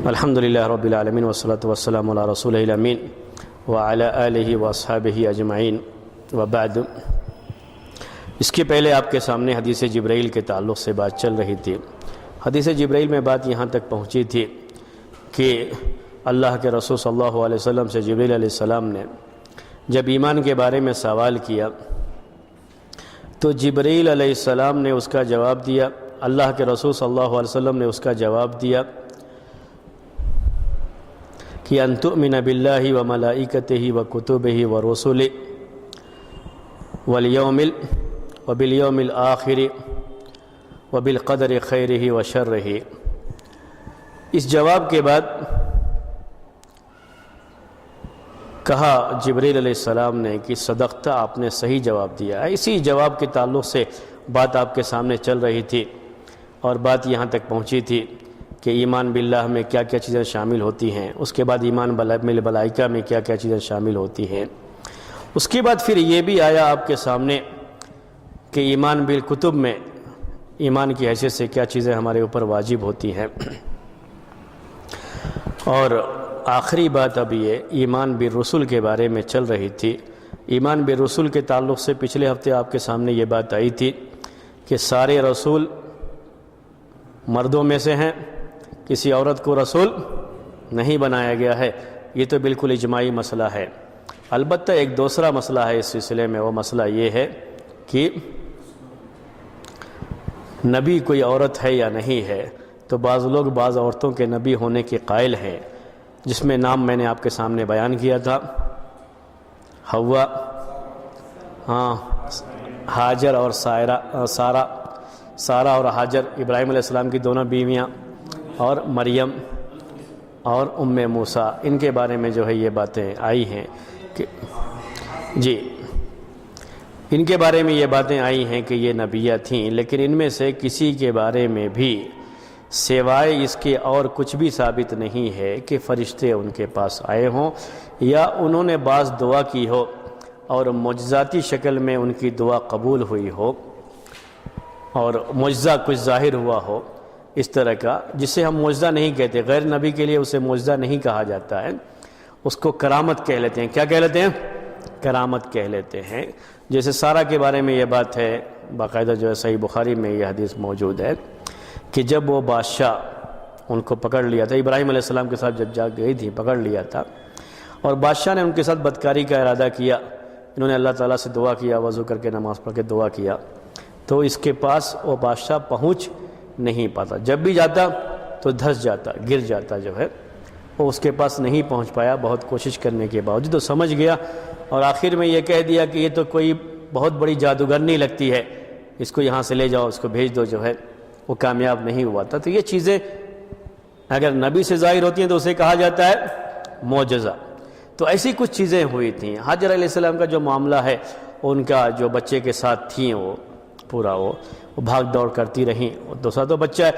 الحمدللہ رب العالمین والصلاة والسلام علی رسولہ الامین وعلی آلہ واصحابہ اجمعین وبعد۔ اس کے پہلے آپ کے سامنے حدیث جبرائیل کے تعلق سے بات چل رہی تھی۔ حدیث جبرائیل میں بات یہاں تک پہنچی تھی کہ اللہ کے رسول صلی اللہ علیہ وسلم سے جبرائیل علیہ السلام نے جب ایمان کے بارے میں سوال کیا تو جبرائیل علیہ السلام نے اس کا جواب دیا، اللہ کے رسول صلی اللہ علیہ وسلم نے اس کا جواب دیا کہ ان تؤمن باللہ وملائکتہ وکتبہ ورسلہ وبالیوم الآخر وبالقدر خیرہ وشرہ۔ اس جواب کے بعد کہا جبرائیل علیہ السلام نے کہ صدقتہ، آپ نے صحیح جواب دیا۔ اسی جواب کے تعلق سے بات آپ کے سامنے چل رہی تھی اور بات یہاں تک پہنچی تھی کہ ایمان باللہ میں کیا کیا چیزیں شامل ہوتی ہیں، اس کے بعد ایمان بالملائکہ میں کیا کیا چیزیں شامل ہوتی ہیں۔ اس کے بعد پھر یہ بھی آیا آپ کے سامنے کہ ایمان بالکتب میں ایمان کی حیثیت سے کیا چیزیں ہمارے اوپر واجب ہوتی ہیں، اور آخری بات اب یہ ایمان بالرسل کے بارے میں چل رہی تھی۔ ایمان بالرسل کے تعلق سے پچھلے ہفتے آپ کے سامنے یہ بات آئی تھی کہ سارے رسول مردوں میں سے ہیں، کسی عورت کو رسول نہیں بنایا گیا ہے۔ یہ تو بالکل اجماعی مسئلہ ہے۔ البتہ ایک دوسرا مسئلہ ہے اس سلسلے میں، وہ مسئلہ یہ ہے کہ نبی کوئی عورت ہے یا نہیں ہے۔ تو بعض لوگ بعض عورتوں کے نبی ہونے کے قائل ہیں، جس میں نام میں نے آپ کے سامنے بیان کیا تھا، حوا، ہاجر اور سارہ اور ہاجر، ابراہیم علیہ السلام کی دونوں بیویاں، اور مریم اور ام موسیٰ، ان کے بارے میں جو ہے یہ باتیں آئی ہیں کہ جی ان کے بارے میں یہ باتیں آئی ہیں کہ یہ نبیہ تھیں، لیکن ان میں سے کسی کے بارے میں بھی سوائے اس کے اور کچھ بھی ثابت نہیں ہے کہ فرشتے ان کے پاس آئے ہوں یا انہوں نے بعض دعا کی ہو اور معجزاتی شکل میں ان کی دعا قبول ہوئی ہو اور معجزہ کچھ ظاہر ہوا ہو اس طرح کا، جسے ہم معجزہ نہیں کہتے، غیر نبی کے لیے اسے معجزہ نہیں کہا جاتا ہے، اس کو کرامت کہہ لیتے ہیں۔ کیا کہہ لیتے ہیں؟ کرامت کہہ لیتے ہیں۔ جیسے سارہ کے بارے میں یہ بات ہے، باقاعدہ جو ہے صحیح بخاری میں یہ حدیث موجود ہے کہ جب وہ بادشاہ ان کو پکڑ لیا تھا، ابراہیم علیہ السلام کے ساتھ جب جا گئی تھی، پکڑ لیا تھا، اور بادشاہ نے ان کے ساتھ بدکاری کا ارادہ کیا، انہوں نے اللہ تعالیٰ سے دعا کیا، وضو کر کے نماز پڑھ کے دعا کیا، تو اس کے پاس وہ بادشاہ پہنچ نہیں پاتا، جب بھی جاتا تو دھس جاتا، گر جاتا، جو ہے وہ اس کے پاس نہیں پہنچ پایا بہت کوشش کرنے کے باوجود۔ تو سمجھ گیا اور آخر میں یہ کہہ دیا کہ یہ تو کوئی بہت بڑی جادوگرنی لگتی ہے، اس کو یہاں سے لے جاؤ، اس کو بھیج دو، جو ہے وہ کامیاب نہیں ہوا تھا۔ تو یہ چیزیں اگر نبی سے ظاہر ہوتی ہیں تو اسے کہا جاتا ہے معجزہ۔ تو ایسی کچھ چیزیں ہوئی تھیں۔ حاجر علیہ السلام کا جو معاملہ ہے، ان کا جو بچے کے ساتھ تھیں، وہ پورا وہ بھاگ دوڑ کرتی رہیں، دوسرا تو بچہ ہے،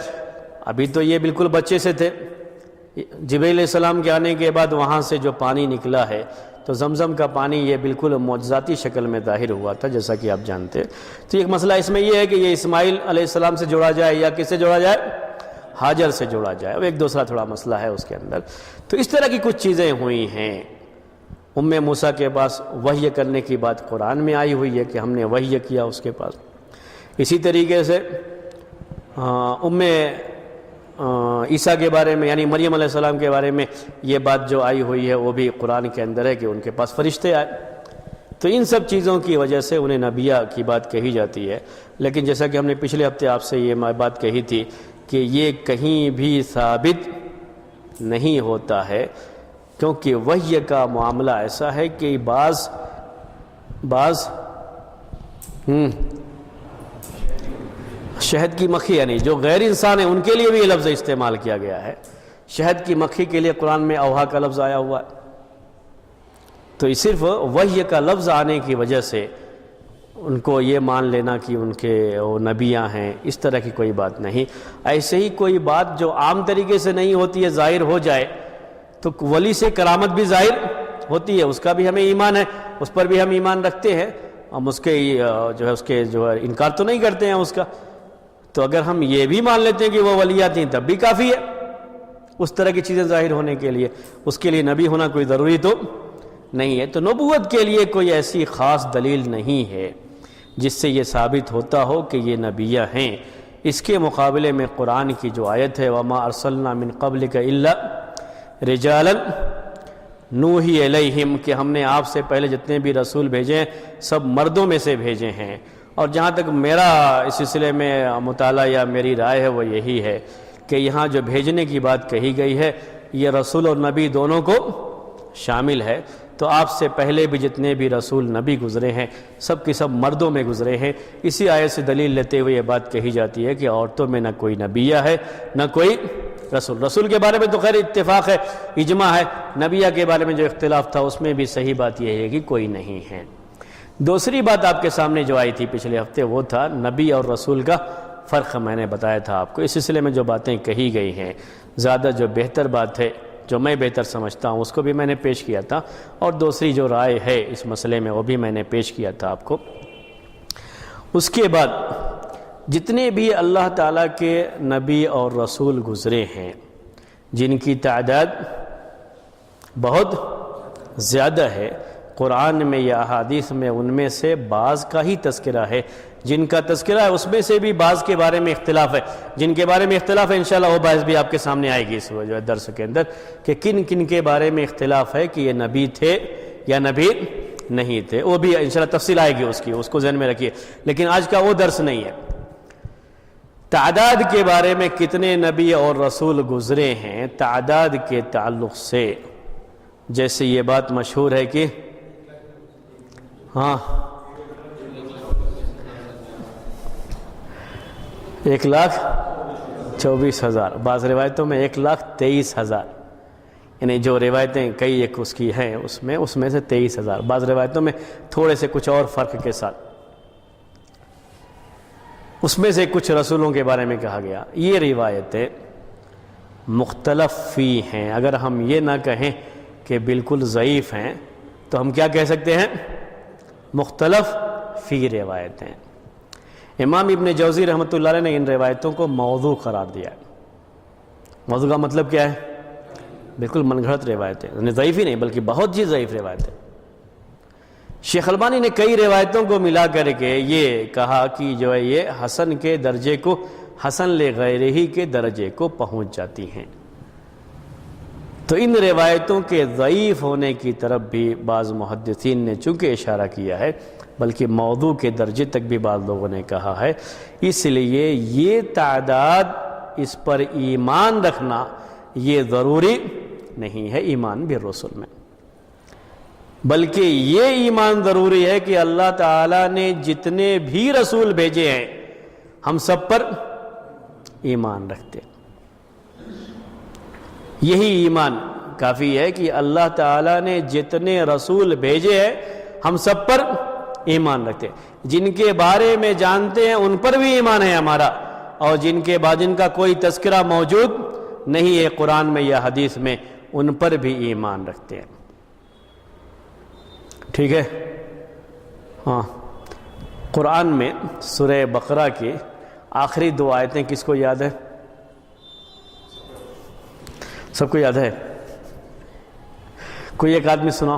ابھی تو یہ بالکل بچے سے تھے۔ جبرائیل علیہ السلام کے آنے کے بعد وہاں سے جو پانی نکلا ہے تو زمزم کا پانی یہ بالکل معجزاتی شکل میں ظاہر ہوا تھا، جیسا کہ آپ جانتے ہیں۔ تو ایک مسئلہ اس میں یہ ہے کہ یہ اسماعیل علیہ السلام سے جوڑا جائے یا کس سے جوڑا جائے؟ ہاجر سے جوڑا جائے، اور ایک دوسرا تھوڑا مسئلہ ہے اس کے اندر۔ تو اس طرح کی کچھ چیزیں ہوئی ہیں۔ ام موسیٰ کے پاس وحی کرنے کی بات قرآن میں آئی ہوئی ہے کہ ہم نے وحی کیا اس کے پاس۔ اسی طریقے سے ام عیسیٰ کے بارے میں، یعنی مریم علیہ السلام کے بارے میں یہ بات جو آئی ہوئی ہے وہ بھی قرآن کے اندر ہے کہ ان کے پاس فرشتے آئے۔ تو ان سب چیزوں کی وجہ سے انہیں نبیہ کی بات کہی جاتی ہے۔ لیکن جیسا کہ ہم نے پچھلے ہفتے آپ سے یہ بات کہی تھی کہ یہ کہیں بھی ثابت نہیں ہوتا ہے، کیونکہ وحی کا معاملہ ایسا ہے کہ بعض شہد کی مکھی، یعنی جو غیر انسان ہیں ان کے لیے بھی یہ لفظ استعمال کیا گیا ہے۔ شہد کی مکھی کے لیے قرآن میں اوحا کا لفظ آیا ہوا ہے۔ تو یہ صرف وحی کا لفظ آنے کی وجہ سے ان کو یہ مان لینا کہ ان کے وہ نبیاں ہیں، اس طرح کی کوئی بات نہیں۔ ایسے ہی کوئی بات جو عام طریقے سے نہیں ہوتی ہے ظاہر ہو جائے تو ولی سے کرامت بھی ظاہر ہوتی ہے، اس کا بھی ہمیں ایمان ہے، اس پر بھی ہم ایمان رکھتے ہیں، ہم اس کے جو ہے انکار تو نہیں کرتے ہیں اس کا۔ تو اگر ہم یہ بھی مان لیتے ہیں کہ وہ ولیات ہیں تب بھی کافی ہے، اس طرح کی چیزیں ظاہر ہونے کے لیے، اس کے لیے نبی ہونا کوئی ضروری تو نہیں ہے۔ تو نبوت کے لیے کوئی ایسی خاص دلیل نہیں ہے جس سے یہ ثابت ہوتا ہو کہ یہ نبیہ ہیں۔ اس کے مقابلے میں قرآن کی جو آیت ہے وَمَا أَرْسَلْنَا مِن قَبْلِكَ إِلَّا رِجَالًا نُوحِي إِلَيْهِمْ، کہ ہم نے آپ سے پہلے جتنے بھی رسول بھیجے ہیں سب مردوں میں سے بھیجے ہیں۔ اور جہاں تک میرا اس سلسلے میں مطالعہ یا میری رائے ہے وہ یہی ہے کہ یہاں جو بھیجنے کی بات کہی گئی ہے یہ رسول اور نبی دونوں کو شامل ہے۔ تو آپ سے پہلے بھی جتنے بھی رسول نبی گزرے ہیں سب کی سب مردوں میں گزرے ہیں۔ اسی آیت سے دلیل لیتے ہوئے یہ بات کہی جاتی ہے کہ عورتوں میں نہ کوئی نبیہ ہے نہ کوئی رسول۔ رسول کے بارے میں تو خیر اتفاق ہے، اجماع ہے، نبیہ کے بارے میں جو اختلاف تھا اس میں بھی صحیح بات یہ ہے کہ کوئی نہیں ہے۔ دوسری بات آپ کے سامنے جو آئی تھی پچھلے ہفتے وہ تھا نبی اور رسول کا فرق، میں نے بتایا تھا آپ کو۔ اس سلسلے میں جو باتیں کہی گئی ہیں زیادہ جو بہتر بات ہے جو میں بہتر سمجھتا ہوں اس کو بھی میں نے پیش کیا تھا، اور دوسری جو رائے ہے اس مسئلے میں وہ بھی میں نے پیش کیا تھا آپ کو۔ اس کے بعد جتنے بھی اللہ تعالیٰ کے نبی اور رسول گزرے ہیں جن کی تعداد بہت زیادہ ہے، قرآن میں یا احادیث میں ان میں سے بعض کا ہی تذکرہ ہے، جن کا تذکرہ ہے اس میں سے بھی بعض کے بارے میں اختلاف ہے۔ جن کے بارے میں اختلاف ہے انشاءاللہ وہ بحث بھی آپ کے سامنے آئے گی اس جو درس کے اندر کہ کن کن کے بارے میں اختلاف ہے کہ یہ نبی تھے یا نبی نہیں تھے، وہ بھی انشاءاللہ تفصیل آئے گی اس کو ذہن میں رکھیے، لیکن آج کا وہ درس نہیں ہے۔ تعداد کے بارے میں کتنے نبی اور رسول گزرے ہیں تعداد کے تعلق سے، جیسے یہ بات مشہور ہے کہ 1,24,000، بعض روایتوں میں 1,23,000، یعنی جو روایتیں کئی ایک اس کی ہیں اس میں سے 23,000، بعض روایتوں میں تھوڑے سے کچھ اور فرق کے ساتھ اس میں سے کچھ رسولوں کے بارے میں کہا گیا۔ یہ روایتیں مختلف فی ہیں، اگر ہم یہ نہ کہیں کہ بالکل ضعیف ہیں تو ہم کیا کہہ سکتے ہیں؟ مختلف فی روایتیں۔ امام ابن جوزی رحمۃ اللہ علیہ نے ان روایتوں کو موضوع قرار دیا ہے۔ موضوع کا مطلب کیا ہے؟ بالکل من گھڑت روایتیں، یعنی ضعیف ہی نہیں بلکہ بہت ہی ضعیف روایتیں۔ شیخ البانی نے کئی روایتوں کو ملا کر کے یہ کہا کہ جو ہے یہ حسن کے درجے کو، حسن لغیرہ کے درجے کو پہنچ جاتی ہیں۔ تو ان روایتوں کے ضعیف ہونے کی طرف بھی بعض محدثین نے چونکہ اشارہ کیا ہے، بلکہ موضوع کے درجے تک بھی بعض لوگوں نے کہا ہے، اس لیے یہ تعداد اس پر ایمان رکھنا یہ ضروری نہیں ہے ایمان بالرسل میں، بلکہ یہ ایمان ضروری ہے کہ اللہ تعالیٰ نے جتنے بھی رسول بھیجے ہیں ہم سب پر ایمان رکھتے ہیں۔ یہی ایمان کافی ہے کہ اللہ تعالیٰ نے جتنے رسول بھیجے ہیں ہم سب پر ایمان رکھتے ہیں، جن کے بارے میں جانتے ہیں ان پر بھی ایمان ہے ہمارا، اور جن کا کوئی تذکرہ موجود نہیں ہے قرآن میں یا حدیث میں ان پر بھی ایمان رکھتے ہیں۔ ٹھیک ہے؟ قرآن میں سورہ بقرہ کی آخری 2 آیتیں کس کو یاد ہے؟ سب کو یاد ہے؟ کوئی ایک آدمی سناؤ۔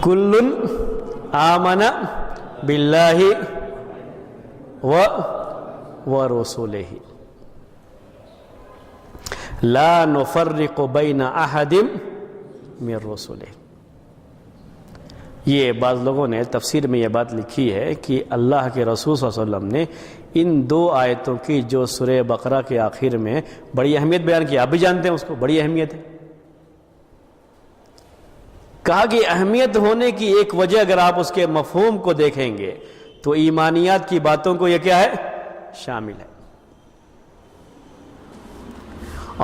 کل آمن باللہ ورسولہ لا نفرق بین احد من رسولہ۔ یہ بعض لوگوں نے تفسیر میں یہ بات لکھی ہے کہ اللہ کے رسول صلی اللہ علیہ وسلم نے ان 2 آیتوں کی جو سورہ بقرہ کے آخر میں بڑی اہمیت بیان کی، آپ بھی جانتے ہیں اس کو، بڑی اہمیت ہے۔ کہا کہ اہمیت ہونے کی ایک وجہ اگر آپ اس کے مفہوم کو دیکھیں گے تو ایمانیات کی باتوں کو یہ کیا ہے؟ شامل ہے۔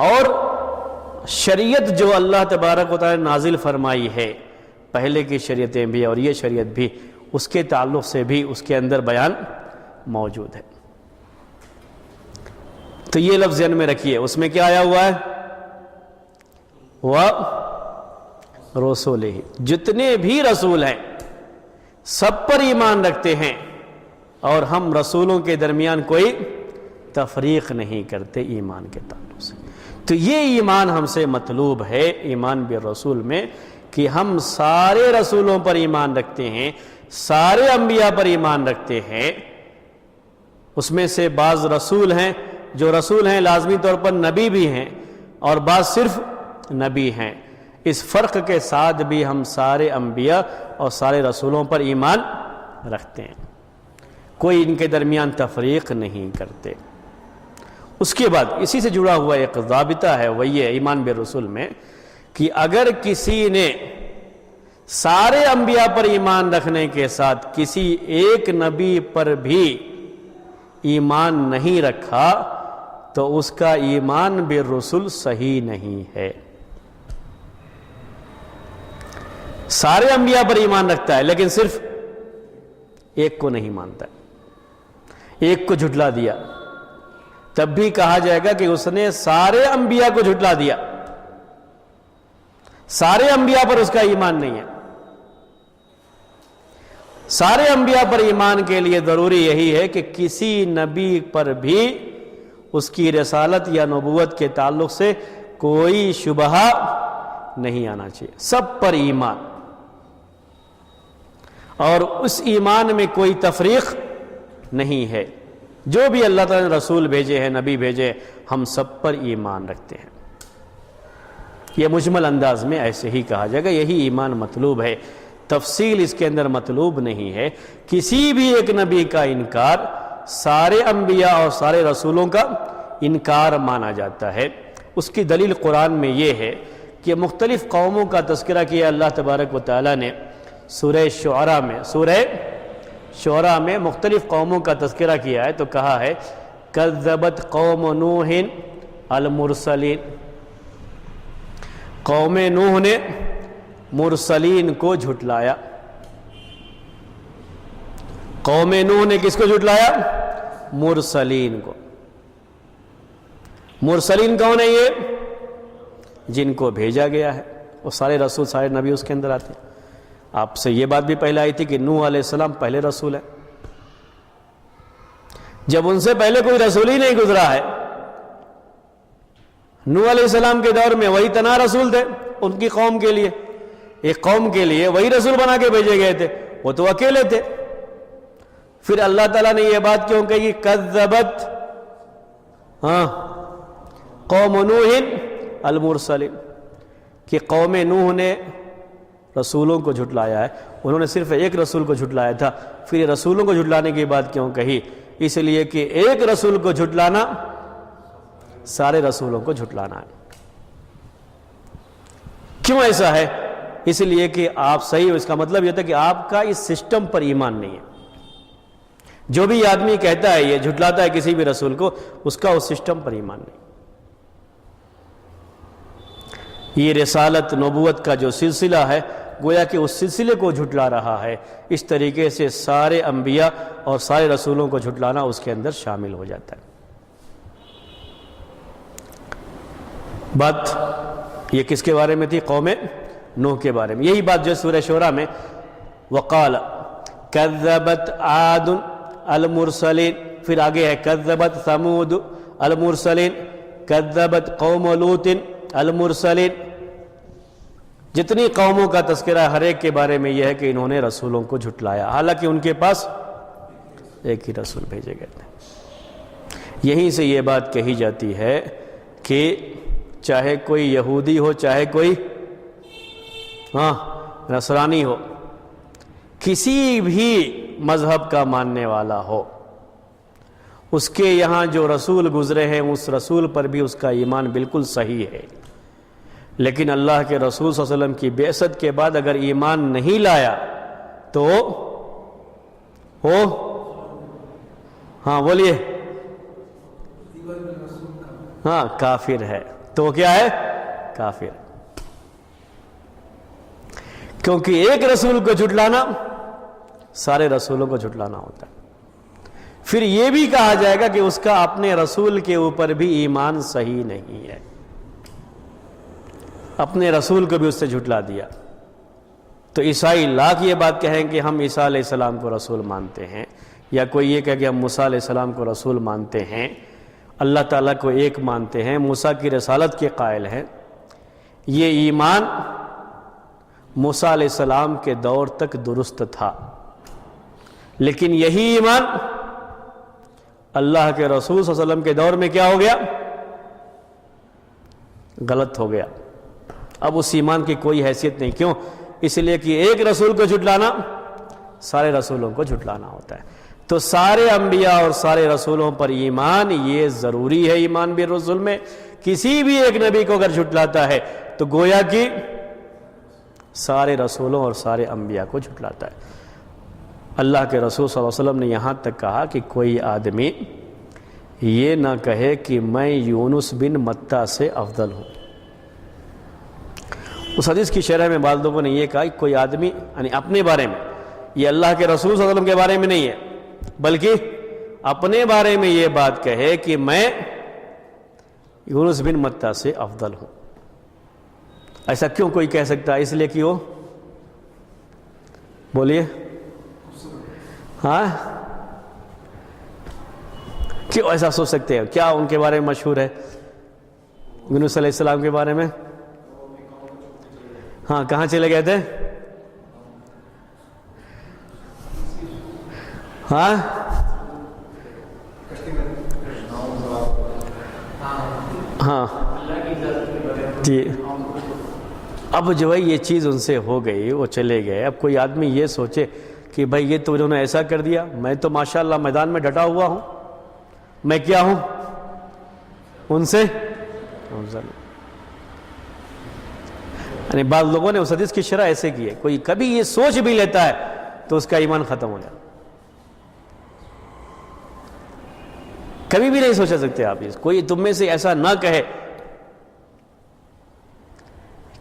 اور شریعت جو اللہ تبارک و تعالی نازل فرمائی ہے، پہلے کی شریعتیں بھی اور یہ شریعت بھی، اس کے تعلق سے بھی اس کے اندر بیان موجود ہے۔ تو یہ لفظ ذہن میں رکھیے، اس میں کیا آیا ہوا ہے؟ رسولہ، جتنے بھی رسول ہیں سب پر ایمان رکھتے ہیں اور ہم رسولوں کے درمیان کوئی تفریق نہیں کرتے ایمان کے تعلق سے۔ تو یہ ایمان ہم سے مطلوب ہے ایمان بالرسول میں، کہ ہم سارے رسولوں پر ایمان رکھتے ہیں، سارے انبیاء پر ایمان رکھتے ہیں۔ اس میں سے بعض رسول ہیں، جو رسول ہیں لازمی طور پر نبی بھی ہیں، اور بعض صرف نبی ہیں۔ اس فرق کے ساتھ بھی ہم سارے انبیاء اور سارے رسولوں پر ایمان رکھتے ہیں، کوئی ان کے درمیان تفریق نہیں کرتے۔ اس کے بعد اسی سے جڑا ہوا ایک ضابطہ ہے، وہ یہ ایمان بالرسول میں کہ اگر کسی نے سارے انبیاء پر ایمان رکھنے کے ساتھ کسی ایک نبی پر بھی ایمان نہیں رکھا تو اس کا ایمان بالرسول صحیح نہیں ہے۔ سارے انبیاء پر ایمان رکھتا ہے لیکن صرف ایک کو نہیں مانتا ہے، ایک کو جھٹلا دیا، تب بھی کہا جائے گا کہ اس نے سارے انبیاء کو جھٹلا دیا، سارے انبیاء پر اس کا ایمان نہیں ہے۔ سارے انبیاء پر ایمان کے لیے ضروری یہی ہے کہ کسی نبی پر بھی اس کی رسالت یا نبوت کے تعلق سے کوئی شبہ نہیں آنا چاہیے، سب پر ایمان، اور اس ایمان میں کوئی تفریق نہیں ہے۔ جو بھی اللہ تعالیٰ نے رسول بھیجے ہیں، نبی بھیجے، ہم سب پر ایمان رکھتے ہیں۔ یہ مجمل انداز میں ایسے ہی کہا جائے گا، یہی ایمان مطلوب ہے، تفصیل اس کے اندر مطلوب نہیں ہے۔ کسی بھی ایک نبی کا انکار سارے انبیاء اور سارے رسولوں کا انکار مانا جاتا ہے۔ اس کی دلیل قرآن میں یہ ہے کہ مختلف قوموں کا تذکرہ کیا اللہ تبارک و تعالیٰ نے سورہ شعراء میں مختلف قوموں کا تذکرہ کیا ہے، تو کہا ہے کذبت قوم نوح المرسلین، قوم نوح نے مرسلین کو جھٹلایا۔ قوم نوح نے کس کو جھٹلایا؟ مرسلین کو۔ مرسلین کون ہے؟ یہ جن کو بھیجا گیا ہے، وہ سارے رسول سارے نبی اس کے اندر آتے ہیں۔ آپ سے یہ بات بھی پہلے آئی تھی کہ نوح علیہ السلام پہلے رسول ہے، جب ان سے پہلے کوئی رسول ہی نہیں گزرا ہے۔ نوح علیہ السلام کے دور میں وہی تنہا رسول تھے ان کی قوم کے لیے، ایک قوم کے لیے وہی رسول بنا کے بھیجے گئے تھے، وہ تو اکیلے تھے۔ پھر اللہ تعالیٰ نے یہ بات کیوں کہی کذبت قوم نوح المرسلین، کہ قوم نوح نے رسولوں کو جھٹلایا ہے، انہوں نے صرف ایک رسول کو جھٹلایا تھا۔ پھر یہ رسولوں کو جھٹلانے کی بات کیوں کہی؟ اس لیے کہ ایک رسول کو جھٹلانا سارے رسولوں کو جھٹلانا ہے۔ کیوں ایسا ہے؟ اس لیے کہ آپ صحیح، اس کا مطلب یہ تھا کہ آپ کا اس سسٹم پر ایمان نہیں ہے۔ جو بھی آدمی کہتا ہے یہ جھٹلاتا ہے کسی بھی رسول کو، اس کا اس سسٹم پر ایمان نہیں۔ یہ رسالت نبوت کا جو سلسلہ ہے گویا کہ اس سلسلے کو جھٹلا رہا ہے۔ اس طریقے سے سارے انبیاء اور سارے رسولوں کو جھٹلانا اس کے اندر شامل ہو جاتا ہے۔ بات یہ کس کے بارے میں تھی؟ قوم نوح کے بارے میں۔ یہی بات جو سورہ شعراء میں وقال کذبت عاد المرسلین، پھر آگے ہے کذبت ثمود المرسلین، کذبت قوم لوط المرسلین۔ جتنی قوموں کا تذکرہ ہر ایک کے بارے میں یہ ہے کہ انہوں نے رسولوں کو جھٹلایا، حالانکہ ان کے پاس ایک ہی رسول بھیجے گئے تھے۔ یہیں سے یہ بات کہی جاتی ہے کہ چاہے کوئی یہودی ہو، چاہے کوئی نصرانی ہو، کسی بھی مذہب کا ماننے والا ہو، اس کے یہاں جو رسول گزرے ہیں اس رسول پر بھی اس کا ایمان بالکل صحیح ہے۔ لیکن اللہ کے رسول صلی اللہ علیہ وسلم کی بعثت کے بعد اگر ایمان نہیں لایا تو بولیے کافر ہے۔ تو کیا ہے؟ کافر۔ کیونکہ ایک رسول کو جھٹلانا سارے رسولوں کو جھٹلانا ہوتا ہے۔ پھر یہ بھی کہا جائے گا کہ اس کا اپنے رسول کے اوپر بھی ایمان صحیح نہیں ہے، اپنے رسول کو بھی اس سے جھٹلا دیا، تو عیسائی لاکھ یہ بات کہیں کہ ہم عیسیٰ علیہ السلام کو رسول مانتے ہیں، یا کوئی یہ کہے کہ ہم موسیٰ علیہ السلام کو رسول مانتے ہیں، اللہ تعالیٰ کو ایک مانتے ہیں، موسیٰ کی رسالت کے قائل ہیں، یہ ایمان موسیٰ علیہ السلام کے دور تک درست تھا، لیکن یہی ایمان اللہ کے رسول صلی اللہ علیہ وسلم کے دور میں کیا ہو گیا؟ غلط ہو گیا۔ اب اس ایمان کی کوئی حیثیت نہیں۔ کیوں؟ اس لیے کہ ایک رسول کو جھٹلانا سارے رسولوں کو جھٹلانا ہوتا ہے۔ تو سارے انبیاء اور سارے رسولوں پر ایمان یہ ضروری ہے۔ ایمان بالرسول میں کسی بھی ایک نبی کو اگر جھٹلاتا ہے تو گویا کہ سارے رسولوں اور سارے انبیاء کو جھٹلاتا ہے۔ اللہ کے رسول صلی اللہ علیہ وسلم نے یہاں تک کہا کہ کوئی آدمی یہ نہ کہے کہ میں یونس بن متیٰ سے افضل ہوں۔ اس حدیث کی شرح میں بعض لوگوں نے یہ کہا کہ کوئی آدمی یعنی اپنے بارے میں، یہ اللہ کے رسول صلی اللہ علیہ وسلم کے بارے میں نہیں ہے، بلکہ اپنے بارے میں یہ بات کہے کہ میں یونس بن متیٰ سے افضل ہوں۔ ایسا کیوں کوئی کہہ سکتا ہے؟ اس لیے کہ وہ بولیے ہاں کیوں ایسا سوچ سکتے ہیں؟ کیا ان کے بارے میں مشہور ہے یونس علیہ السلام کے بارے میں؟ ہاں کہاں چلے گئے تھے؟ ہاں ہاں جی۔ اب جو ہے یہ چیز ان سے ہو گئی، وہ چلے گئے۔ اب کوئی آدمی یہ سوچے کہ بھائی یہ تو انہوں نے ایسا کر دیا، میں تو ماشاءاللہ میدان میں ڈٹا ہوا ہوں، میں کیا ہوں ان سے افضل ہوں۔ یعنی بعض لوگوں نے اس حدیث کی شرح ایسے کی ہے، کوئی کبھی یہ سوچ بھی لیتا ہے تو اس کا ایمان ختم ہو جاتا۔ کبھی بھی نہیں سوچ سکتے آپ اس، کوئی تم میں سے ایسا نہ کہے،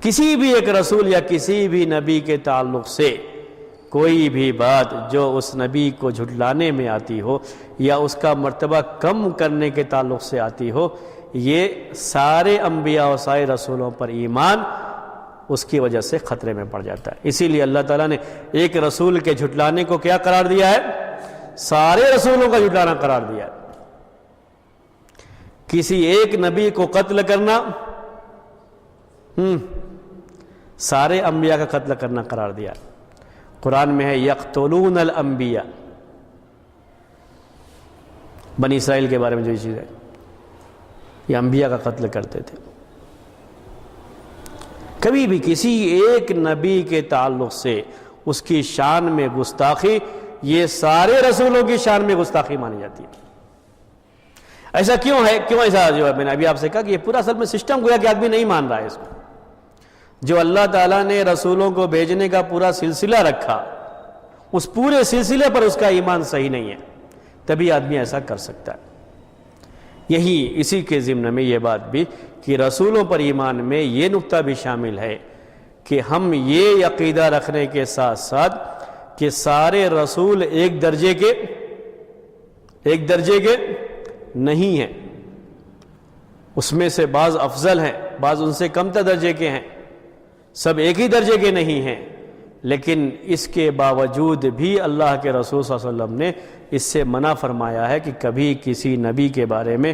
کسی بھی ایک رسول یا کسی بھی نبی کے تعلق سے کوئی بھی بات جو اس نبی کو جھٹلانے میں آتی ہو یا اس کا مرتبہ کم کرنے کے تعلق سے آتی ہو، یہ سارے انبیاء اور سارے رسولوں پر ایمان اس کی وجہ سے خطرے میں پڑ جاتا ہے۔ اسی لیے اللہ تعالیٰ نے ایک رسول کے جھٹلانے کو کیا قرار دیا ہے؟ سارے رسولوں کا جھٹلانا قرار دیا ہے۔ کسی ایک نبی کو قتل کرنا سارے انبیاء کا قتل کرنا قرار دیا ہے۔ قرآن میں ہے یقتلون الانبیاء، بنی اسرائیل کے بارے میں جو یہ چیز ہے، یہ انبیاء کا قتل کرتے تھے۔ کبھی بھی کسی ایک نبی کے تعلق سے اس کی شان میں گستاخی، یہ سارے رسولوں کی شان میں گستاخی مانی جاتی ہے۔ ایسا کیوں ہے؟ کیوں ایسا جو ہے میں نے ابھی آپ سے کہا کہ یہ پورا اصل میں سسٹم گویا کہ آدمی نہیں مان رہا ہے اس کو۔ جو اللہ تعالیٰ نے رسولوں کو بھیجنے کا پورا سلسلہ رکھا، اس پورے سلسلے پر اس کا ایمان صحیح نہیں ہے، تبھی آدمی ایسا کر سکتا ہے۔ یہی اسی کے ضمن میں یہ بات بھی کہ رسولوں پر ایمان میں یہ نقطہ بھی شامل ہے کہ ہم یہ عقیدہ رکھنے کے ساتھ ساتھ کہ سارے رسول ایک درجے کے نہیں ہیں، اس میں سے بعض افضل ہیں، بعض ان سے کم تر درجے کے ہیں، سب ایک ہی درجے کے نہیں ہیں۔ لیکن اس کے باوجود بھی اللہ کے رسول صلی اللہ علیہ وسلم نے اس سے منع فرمایا ہے کہ کبھی کسی نبی کے بارے میں،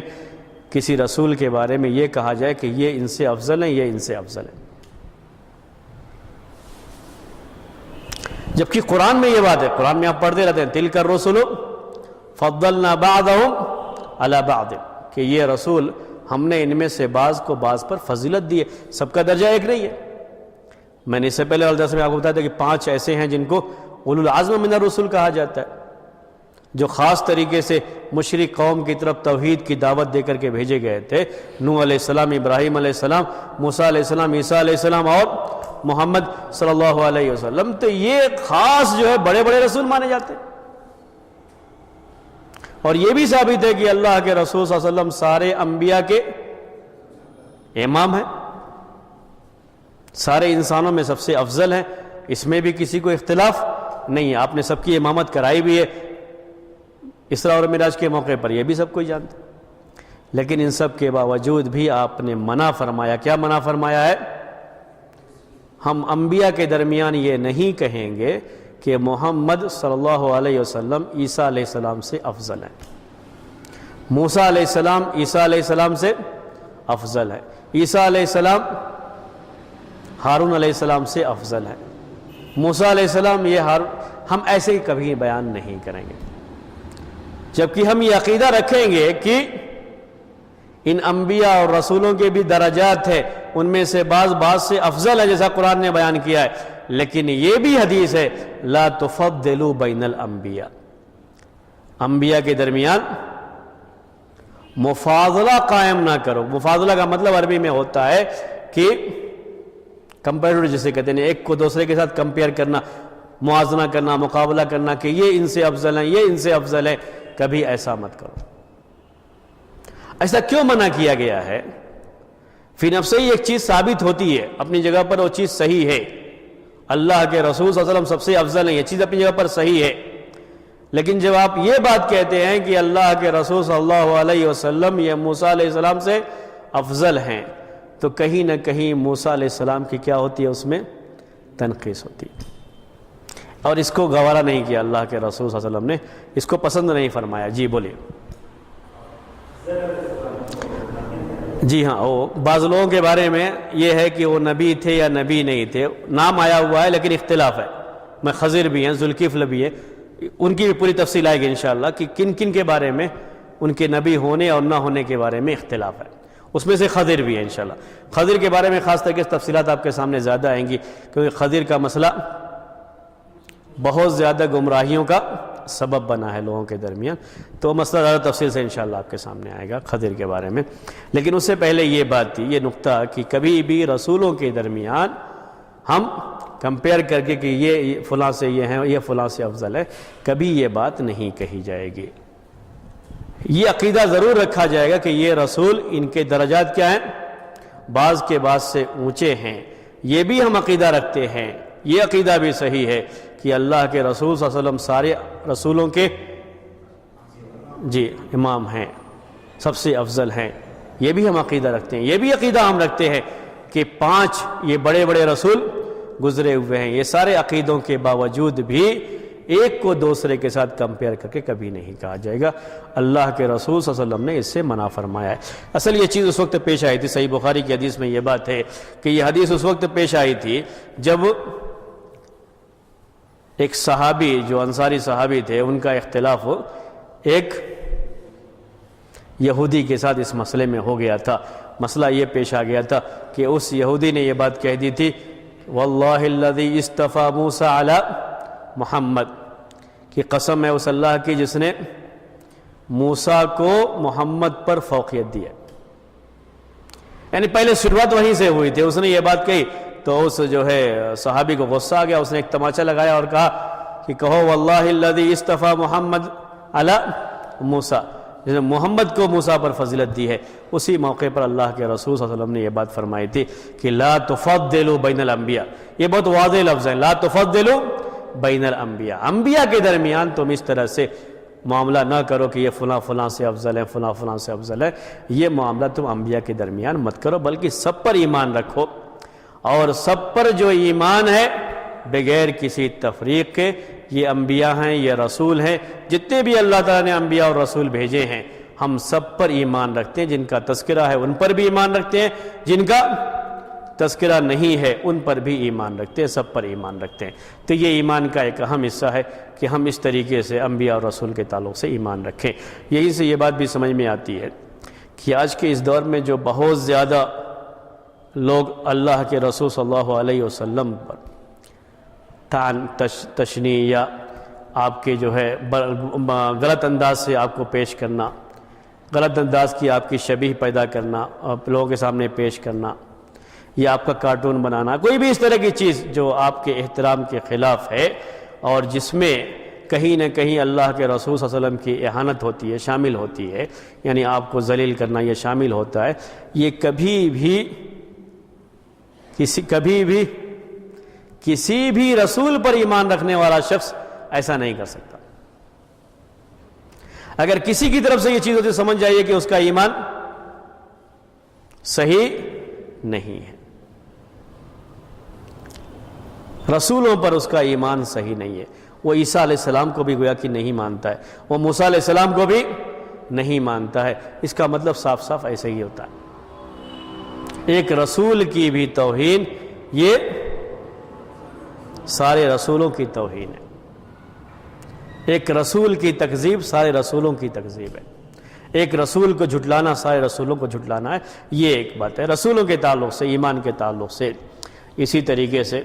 کسی رسول کے بارے میں یہ کہا جائے کہ یہ ان سے افضل ہیں، یہ ان سے افضل ہیں۔ جبکہ قرآن میں یہ بات ہے، قرآن میں آپ پڑھتے رہتے ہیں تِلْكَ الرُّسُلُ فَضَّلْنَا بَعْضَهُمْ عَلَى بَعْضٍ، کہ یہ رسول ہم نے ان میں سے بعض کو بعض پر فضیلت دی ہے، سب کا درجہ ایک نہیں ہے۔ میں نے اس سے پہلے والے درس میں آپ کو بتایا تھا کہ 5 ایسے ہیں جن کو اولو العزم من الرسل کہا جاتا ہے، جو خاص طریقے سے مشرک قوم کی طرف توحید کی دعوت دے کر کے بھیجے گئے تھے۔ نوح علیہ السلام، ابراہیم علیہ السلام، موسیٰ علیہ السلام، عیسیٰ علیہ السلام اور محمد صلی اللہ علیہ وسلم۔ تو یہ خاص جو ہے بڑے بڑے رسول مانے جاتے ہیں۔ اور یہ بھی ثابت ہے کہ اللہ کے رسول صلی اللہ علیہ وسلم سارے انبیاء کے امام ہیں، سارے انسانوں میں سب سے افضل ہیں، اس میں بھی کسی کو اختلاف نہیں ہے۔ آپ نے سب کی امامت کرائی بھی ہے اسراء اور معراج کے موقع پر، یہ بھی سب کوئی جانتا ہے۔ لیکن ان سب کے باوجود بھی آپ نے منع فرمایا، کیا منع فرمایا ہے؟ ہم انبیاء کے درمیان یہ نہیں کہیں گے کہ محمد صلی اللہ علیہ وسلم عیسیٰ علیہ السلام سے افضل ہیں، موسیٰ علیہ السلام عیسیٰ علیہ السلام سے افضل ہے، عیسیٰ علیہ السلام ہارون علیہ السلام سے افضل ہے، موسیٰ علیہ السلام ہم ایسے ہی کبھی بیان نہیں کریں گے، جبکہ ہم یہ عقیدہ رکھیں گے کہ ان انبیاء اور رسولوں کے بھی درجات ہیں، ان میں سے بعض سے افضل ہے جیسا قرآن نے بیان کیا ہے، لیکن یہ بھی حدیث ہے لا تفضلوا بین الانبیاء، انبیاء کے درمیان مفاضلہ قائم نہ کرو۔ مفاضلہ کا مطلب عربی میں ہوتا ہے کہ کمپیریٹر جسے کہتے ہیں، ایک کو دوسرے کے ساتھ کمپیئر کرنا، موازنہ کرنا، مقابلہ کرنا کہ یہ ان سے افضل ہیں، یہ ان سے افضل ہے، کبھی ایسا مت کرو۔ ایسا کیوں منع کیا گیا ہے؟ فی نفسہ ہی ایک چیز ثابت ہوتی ہے، اپنی جگہ پر وہ چیز صحیح ہے، اللہ کے رسول صلی اللہ علیہ وسلم سب سے افضل ہیں، یہ چیز اپنی جگہ پر صحیح ہے، لیکن جب آپ یہ بات کہتے ہیں کہ اللہ کے رسول صلی اللہ علیہ وسلم یہ موسیٰ علیہ السلام سے افضل ہیں، تو کہیں نہ کہیں موسیٰ علیہ السلام کی کیا ہوتی ہے؟ اس میں تنقیص ہوتی ہے، اور اس کو گوارا نہیں کیا اللہ کے رسول صلی اللہ علیہ وسلم نے، اس کو پسند نہیں فرمایا۔ جی بولیے۔ جی ہاں، وہ بعض لوگوں کے بارے میں یہ ہے کہ وہ نبی تھے یا نبی نہیں تھے، نام آیا ہوا ہے لیکن اختلاف ہے، میں خضر بھی ہیں، ذوالکفل بھی ہے، ان کی بھی پوری تفصیل آئے گی انشاءاللہ کہ کن کن کے بارے میں ان کے نبی ہونے اور نہ ہونے کے بارے میں اختلاف ہے، اس میں سے خضر بھی ہے انشاءاللہ۔ خضر کے بارے میں خاص طور سے تفصیلات آپ کے سامنے زیادہ آئیں گی، کیونکہ خضر کا مسئلہ بہت زیادہ گمراہیوں کا سبب بنا ہے لوگوں کے درمیان، تو مسئلہ زیادہ تفصیل سے انشاءاللہ آپ کے سامنے آئے گا خضر کے بارے میں۔ لیکن اس سے پہلے یہ بات تھی، یہ نقطہ کہ کبھی بھی رسولوں کے درمیان ہم کمپیئر کر کے کہ یہ فلاں سے یہ ہیں، یہ فلاں سے افضل ہے، کبھی یہ بات نہیں کہی جائے گی۔ یہ عقیدہ ضرور رکھا جائے گا کہ یہ رسول ان کے درجات کیا ہیں؟ بعض کے بعض سے اونچے ہیں، یہ بھی ہم عقیدہ رکھتے ہیں، یہ عقیدہ بھی صحیح ہے کہ اللہ کے رسول صلی اللہ علیہ وسلم سارے رسولوں کے امام ہیں، سب سے افضل ہیں، یہ بھی ہم عقیدہ رکھتے ہیں۔ یہ بھی عقیدہ ہم رکھتے ہیں کہ 5 یہ بڑے بڑے رسول گزرے ہوئے ہیں، یہ سارے عقیدوں کے باوجود بھی ایک کو دوسرے کے ساتھ کمپیئر کر کے کبھی نہیں کہا جائے گا، اللہ کے رسول صلی اللہ علیہ وسلم نے اس سے منع فرمایا ہے۔ اصل یہ چیز اس وقت پیش آئی تھی، صحیح بخاری کی حدیث میں یہ بات ہے کہ یہ حدیث اس وقت پیش آئی تھی جب ایک صحابی جو انصاری صحابی تھے، ان کا اختلاف ایک یہودی کے ساتھ اس مسئلے میں ہو گیا تھا۔ مسئلہ یہ پیش آ گیا تھا کہ اس یہودی نے یہ بات کہہ دی تھی واللہ الذی اصطفی موسیٰ علی محمد، کی قسم ہے اس اللہ کی جس نے موسیٰ کو محمد پر فوقیت دی ہے، یعنی پہلے شروعات وہیں سے ہوئی تھی، اس نے یہ بات کہی تو اس جو ہے صحابی کو غصہ آ گیا، اس نے ایک تماچا لگایا اور کہا کہ کہو واللہ الذی اصطفی محمد علی موسیٰ، جس نے محمد کو موسیٰ پر فضیلت دی ہے۔ اسی موقع پر اللہ کے رسول صلی اللہ علیہ وسلم نے یہ بات فرمائی تھی کہ لا تفضلوا بین الانبیاء، یہ بہت واضح لفظ ہے، لا تفضلوا بین الانبیاء، انبیاء کے درمیان تم اس طرح سے معاملہ نہ کرو کہ یہ فلاں فلاں سے افضل ہے، فلاں فلاں سے افضل ہے، یہ معاملہ تم انبیاء کے درمیان مت کرو، بلکہ سب پر ایمان رکھو، اور سب پر جو ایمان ہے بغیر کسی تفریق کے، یہ انبیاء ہیں، یہ رسول ہیں، جتنے بھی اللہ تعالیٰ نے انبیاء اور رسول بھیجے ہیں ہم سب پر ایمان رکھتے ہیں، جن کا تذکرہ ہے ان پر بھی ایمان رکھتے ہیں، جن کا تذکرہ نہیں ہے ان پر بھی ایمان رکھتے ہیں، سب پر ایمان رکھتے ہیں۔ تو یہ ایمان کا ایک اہم حصہ ہے کہ ہم اس طریقے سے انبیاء اور رسول کے تعلق سے ایمان رکھیں۔ یہی سے یہ بات بھی سمجھ میں آتی ہے کہ آج کے اس دور میں جو بہت زیادہ لوگ اللہ کے رسول صلی اللہ علیہ وسلم پر تشنیع یا آپ کے جو ہے غلط انداز سے آپ کو پیش کرنا، غلط انداز کی آپ کی شبیہ پیدا کرنا، لوگوں کے سامنے پیش کرنا، یا آپ کا کارٹون بنانا، کوئی بھی اس طرح کی چیز جو آپ کے احترام کے خلاف ہے اور جس میں کہیں نہ کہیں اللہ کے رسول صلی اللہ علیہ وسلم کی اہانت ہوتی ہے، شامل ہوتی ہے، یعنی آپ کو ذلیل کرنا یہ شامل ہوتا ہے، یہ کسی بھی رسول پر ایمان رکھنے والا شخص ایسا نہیں کر سکتا۔ اگر کسی کی طرف سے یہ چیز ہوتی ہے سمجھ جائیے کہ اس کا ایمان صحیح نہیں ہے۔ رسولوں پر اس کا ایمان صحیح نہیں ہے. وہ عیسیٰ علیہ السلام کو بھی گویا کہ نہیں مانتا ہے, وہ موسیٰ علیہ السلام کو بھی نہیں مانتا ہے. اس کا مطلب صاف صاف ایسے ہی ہوتا ہے. ایک رسول کی بھی توہین یہ سارے رسولوں کی توہین ہے. ایک رسول کی تکذیب سارے رسولوں کی تکذیب ہے. ایک رسول کو جھٹلانا سارے رسولوں کو جھٹلانا ہے. یہ ایک بات ہے رسولوں کے تعلق سے, ایمان کے تعلق سے. اسی طریقے سے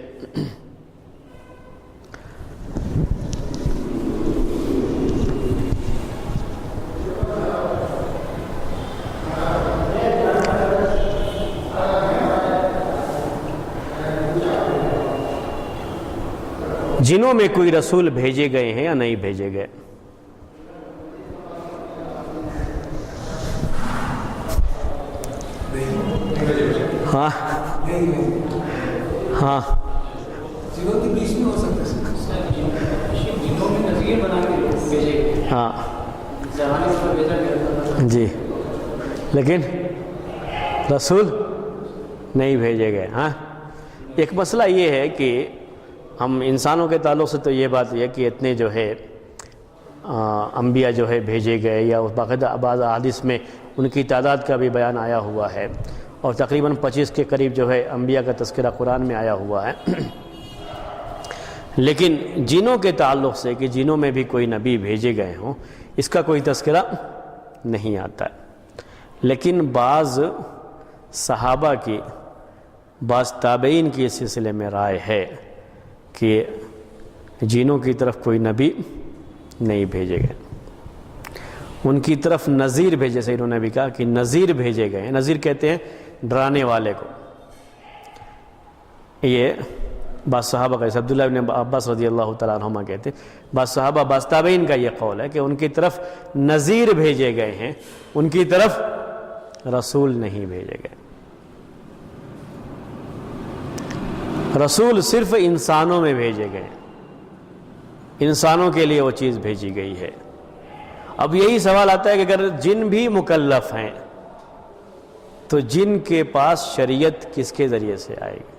جنوں میں کوئی رسول بھیجے گئے ہیں یا نہیں بھیجے گئے؟ ہاں ہاں ہاں جی, لیکن رسول نہیں بھیجے گئے. ہاں ایک مسئلہ یہ ہے کہ ہم انسانوں کے تعلق سے تو یہ بات یہ ہے کہ اتنے جو ہے انبیاء جو ہے بھیجے گئے, یا باقاعدہ بعض احادیث میں ان کی تعداد کا بھی بیان آیا ہوا ہے, اور تقریباً 25 کے قریب جو ہے انبیاء کا تذکرہ قرآن میں آیا ہوا ہے. لیکن جنوں کے تعلق سے کہ جنوں میں بھی کوئی نبی بھیجے گئے ہوں, اس کا کوئی تذکرہ نہیں آتا ہے. لیکن بعض صحابہ کی, بعض تابعین کی اس سلسلے میں رائے ہے کہ جنوں کی طرف کوئی نبی نہیں بھیجے گئے, ان کی طرف نذیر بھیجے. سے انہوں نے بھی کہا کہ نذیر بھیجے گئے ہیں. نذیر کہتے ہیں ڈرانے والے کو. یہ بعض صحابہ کا, عبداللہ ابن عباس رضی اللہ تعالیٰ عنہما کہتے ہیں, بعض صحابہ بعض تابعین کا یہ قول ہے کہ ان کی طرف نذیر بھیجے گئے ہیں, ان کی طرف رسول نہیں بھیجے گئے. رسول صرف انسانوں میں بھیجے گئے, انسانوں کے لیے وہ چیز بھیجی گئی ہے. اب یہی سوال آتا ہے کہ اگر جن بھی مکلف ہیں تو جن کے پاس شریعت کس کے ذریعے سے آئے گی؟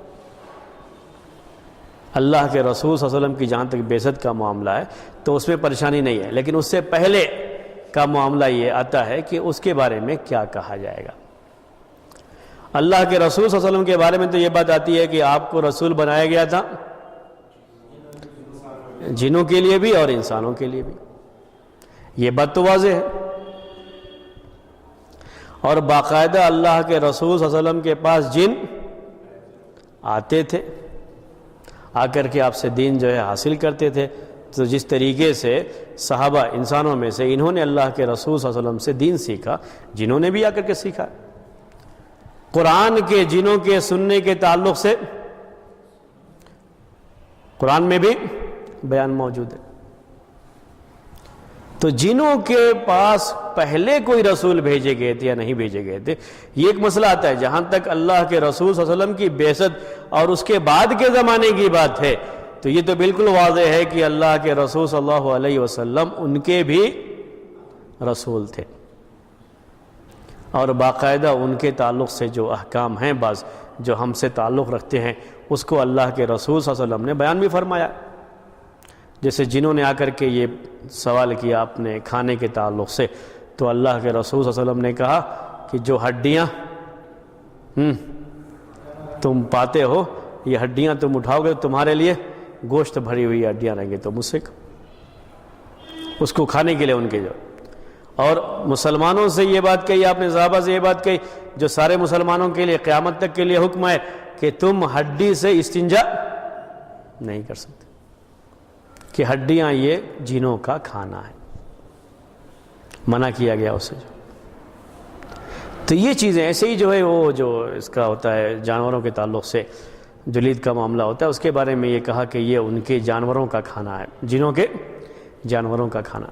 اللہ کے رسول صلی اللہ علیہ وسلم کی جہاں تک بعثت کا معاملہ ہے تو اس میں پریشانی نہیں ہے, لیکن اس سے پہلے کا معاملہ یہ آتا ہے کہ اس کے بارے میں کیا کہا جائے گا. اللہ کے رسول صلی اللہ علیہ وسلم کے بارے میں تو یہ بات آتی ہے کہ آپ کو رسول بنایا گیا تھا جنوں کے لیے بھی اور انسانوں کے لیے بھی. یہ بات تو واضح ہے. اور باقاعدہ اللہ کے رسول صلی اللہ علیہ وسلم کے پاس جن آتے تھے, آ کر کے آپ سے دین جو ہے حاصل کرتے تھے. تو جس طریقے سے صحابہ انسانوں میں سے انہوں نے اللہ کے رسول صلی اللہ علیہ وسلم سے دین سیکھا, جنہوں نے بھی آ کر کے سیکھا. قرآن کے جنوں کے سننے کے تعلق سے قرآن میں بھی بیان موجود ہے. تو جنوں کے پاس پہلے کوئی رسول بھیجے گئے تھے یا نہیں بھیجے گئے تھے, یہ ایک مسئلہ آتا ہے. جہاں تک اللہ کے رسول صلی اللہ علیہ وسلم کی بعثت اور اس کے بعد کے زمانے کی بات ہے تو یہ تو بالکل واضح ہے کہ اللہ کے رسول صلی اللہ علیہ وسلم ان کے بھی رسول تھے, اور باقاعدہ ان کے تعلق سے جو احکام ہیں بعض جو ہم سے تعلق رکھتے ہیں اس کو اللہ کے رسول صلی اللہ علیہ وسلم نے بیان بھی فرمایا. جیسے جنہوں نے آ کر کے یہ سوال کیا اپنے کھانے کے تعلق سے, تو اللہ کے رسول صلی اللہ علیہ وسلم نے کہا کہ جو ہڈیاں تم پاتے ہو, یہ ہڈیاں تم اٹھاؤ گے, تمہارے لیے گوشت بھری ہوئی ہڈیاں رہیں گے, تو مجھ سے اس کو کھانے کے لیے ان کے جو. اور مسلمانوں سے یہ بات کہی آپ نے, صحابہ سے یہ بات کہی, جو سارے مسلمانوں کے لیے قیامت تک کے لیے حکم ہے کہ تم ہڈی سے استنجا نہیں کر سکتے, کہ ہڈیاں یہ جنوں کا کھانا ہے, منع کیا گیا اسے. تو یہ چیزیں ایسے ہی جو ہے وہ جو اس کا ہوتا ہے جانوروں کے تعلق سے جلید کا معاملہ ہوتا ہے, اس کے بارے میں یہ کہا کہ یہ ان کے جانوروں کا کھانا ہے, جنوں کے جانوروں کا کھانا.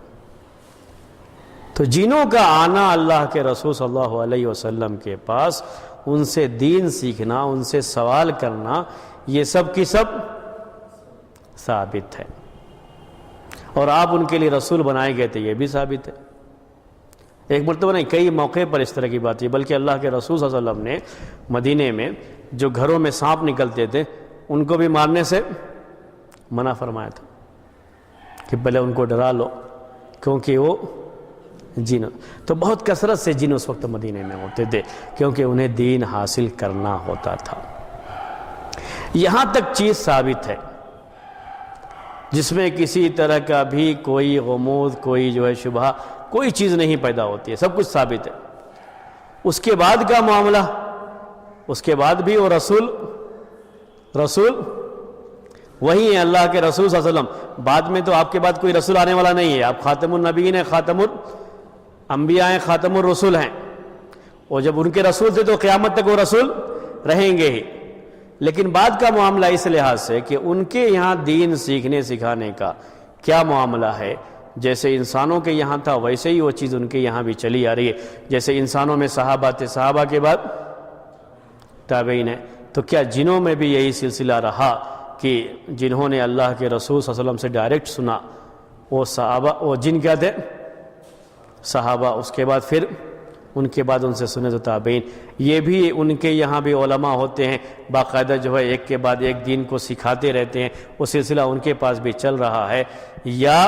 تو جنوں کا آنا اللہ کے رسول صلی اللہ علیہ وسلم کے پاس, ان سے دین سیکھنا, ان سے سوال کرنا, یہ سب کی سب ثابت ہے. اور آپ ان کے لیے رسول بنائے گئے تھے, یہ بھی ثابت ہے. ایک مرتبہ نہیں, کئی موقع پر اس طرح کی بات ہے. بلکہ اللہ کے رسول صلی اللہ علیہ وسلم نے مدینے میں جو گھروں میں سانپ نکلتے تھے ان کو بھی مارنے سے منع فرمایا تھا کہ پہلے ان کو ڈرا لو کیونکہ وہ جن، تو بہت کثرت سے جن اس وقت مدینے میں ہوتے تھے کیونکہ انہیں دین حاصل کرنا ہوتا تھا۔ یہاں تک چیز ثابت ہے جس میں کسی طرح کا بھی کوئی غموض، کوئی جو ہے شبہ، کوئی چیز نہیں پیدا ہوتی ہے، سب کچھ ثابت ہے۔ اس کے بعد کا معاملہ، اس کے بعد بھی وہ رسول وہی ہیں، اللہ کے رسول صلی اللہ علیہ وسلم۔ بعد میں تو آپ کے بعد کوئی رسول آنے والا نہیں ہے، آپ خاتم النبیین ہیں، خاتم الانبیاء ہیں، خاتم الرسول ہیں، اور جب ان کے رسول تھے تو قیامت تک وہ رسول رہیں گے ہی۔ لیکن بعد کا معاملہ اس لحاظ سے کہ ان کے یہاں دین سیکھنے سکھانے کا کیا معاملہ ہے، جیسے انسانوں کے یہاں تھا ویسے ہی وہ چیز ان کے یہاں بھی چلی آ رہی ہے۔ جیسے انسانوں میں صحابہ تھے، صحابہ کے بعد تابعین ہیں، تو کیا جنوں میں بھی یہی سلسلہ رہا کہ جنہوں نے اللہ کے رسول صلی اللہ علیہ وسلم سے ڈائریکٹ سنا وہ صحابہ، وہ جن کیا تھے؟ صحابہ۔ اس کے بعد پھر ان کے بعد ان سے سنے تو تابعین۔ یہ بھی ان کے یہاں بھی علماء ہوتے ہیں باقاعدہ جو ہے ایک کے بعد ایک دین کو سکھاتے رہتے ہیں، وہ سلسلہ ان کے پاس بھی چل رہا ہے، یا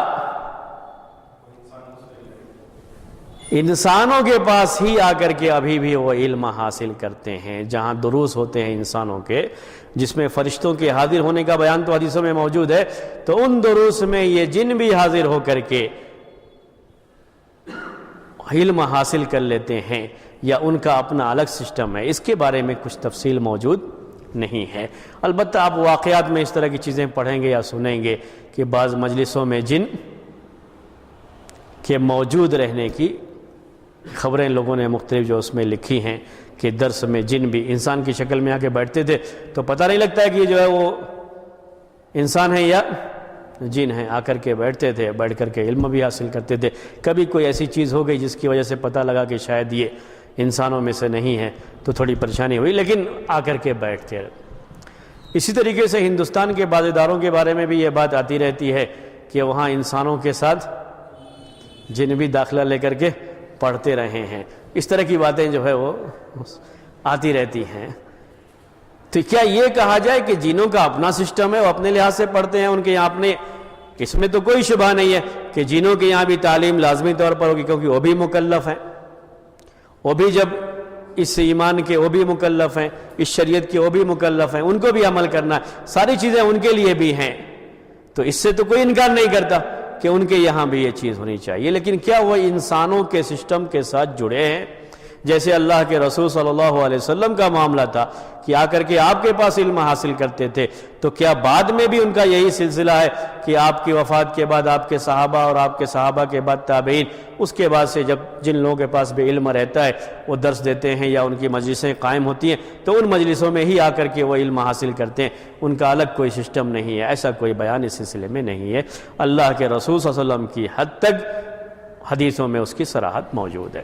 انسانوں کے پاس ہی آ کر کے ابھی بھی وہ علم حاصل کرتے ہیں، جہاں دروس ہوتے ہیں انسانوں کے جس میں فرشتوں کے حاضر ہونے کا بیان تو حدیثوں میں موجود ہے، تو ان دروس میں یہ جن بھی حاضر ہو کر کے علم حاصل کر لیتے ہیں، یا ان کا اپنا الگ سسٹم ہے، اس کے بارے میں کچھ تفصیل موجود نہیں ہے۔ البتہ آپ واقعات میں اس طرح کی چیزیں پڑھیں گے یا سنیں گے کہ بعض مجلسوں میں جن کے موجود رہنے کی خبریں لوگوں نے مختلف جو اس میں لکھی ہیں کہ درس میں جن بھی انسان کی شکل میں آ کے بیٹھتے تھے، تو پتہ نہیں لگتا ہے کہ یہ جو ہے وہ انسان ہے یا جن ہیں، آ کر کے بیٹھتے تھے، بیٹھ کر کے علم بھی حاصل کرتے تھے۔ کبھی کوئی ایسی چیز ہو گئی جس کی وجہ سے پتہ لگا کہ شاید یہ انسانوں میں سے نہیں ہے تو تھوڑی پریشانی ہوئی، لیکن آ کر کے بیٹھتے رہے۔ اسی طریقے سے ہندوستان کے بعض اداروں کے بارے میں بھی یہ بات آتی رہتی ہے کہ وہاں انسانوں کے ساتھ جن بھی داخلہ لے کر کے پڑھتے رہے ہیں، اس طرح کی باتیں جو ہے وہ آتی رہتی ہیں۔ تو کیا یہ کہا جائے کہ جنوں کا اپنا سسٹم ہے، وہ اپنے لحاظ سے پڑھتے ہیں، ان کے یہاں اپنے، اس میں تو کوئی شبہ نہیں ہے کہ جنوں کے یہاں بھی تعلیم لازمی طور پر ہوگی، کیونکہ وہ بھی مکلف ہیں، وہ بھی جب اس ایمان کے وہ بھی مکلف ہیں، اس شریعت کے وہ بھی مکلف ہیں، ان کو بھی عمل کرنا ہے، ساری چیزیں ان کے لیے بھی ہیں، تو اس سے تو کوئی انکار نہیں کرتا کہ ان کے یہاں بھی یہ چیز ہونی چاہیے۔ لیکن کیا وہ انسانوں کے سسٹم کے ساتھ جڑے ہیں؟ جیسے اللہ کے رسول صلی اللہ علیہ وسلم کا معاملہ تھا کہ آ کر کے آپ کے پاس علم حاصل کرتے تھے، تو کیا بعد میں بھی ان کا یہی سلسلہ ہے کہ آپ کی وفات کے بعد آپ کے صحابہ اور آپ کے صحابہ کے بعد تابعین، اس کے بعد سے جب جن لوگوں کے پاس بھی علم رہتا ہے وہ درس دیتے ہیں یا ان کی مجلسیں قائم ہوتی ہیں تو ان مجلسوں میں ہی آ کر کے وہ علم حاصل کرتے ہیں، ان کا الگ کوئی سسٹم نہیں ہے؟ ایسا کوئی بیان اس سلسلے میں نہیں ہے۔ اللہ کے رسول صلی اللہ علیہ وسلم کی حد تک حدیثوں میں اس کی صراحت موجود ہے۔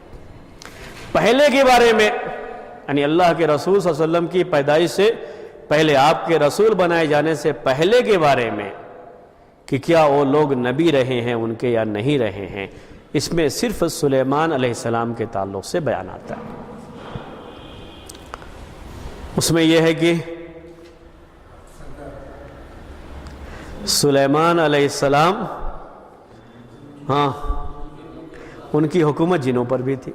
پہلے کے بارے میں، یعنی اللہ کے رسول صلی اللہ علیہ وسلم کی پیدائش سے پہلے، آپ کے رسول بنائے جانے سے پہلے کے بارے میں کہ کیا وہ لوگ نبی رہے ہیں ان کے یا نہیں رہے ہیں، اس میں صرف سلیمان علیہ السلام کے تعلق سے بیان آتا ہے۔ اس میں یہ ہے کہ سلیمان علیہ السلام، ہاں، ان کی حکومت جنوں پر بھی تھی،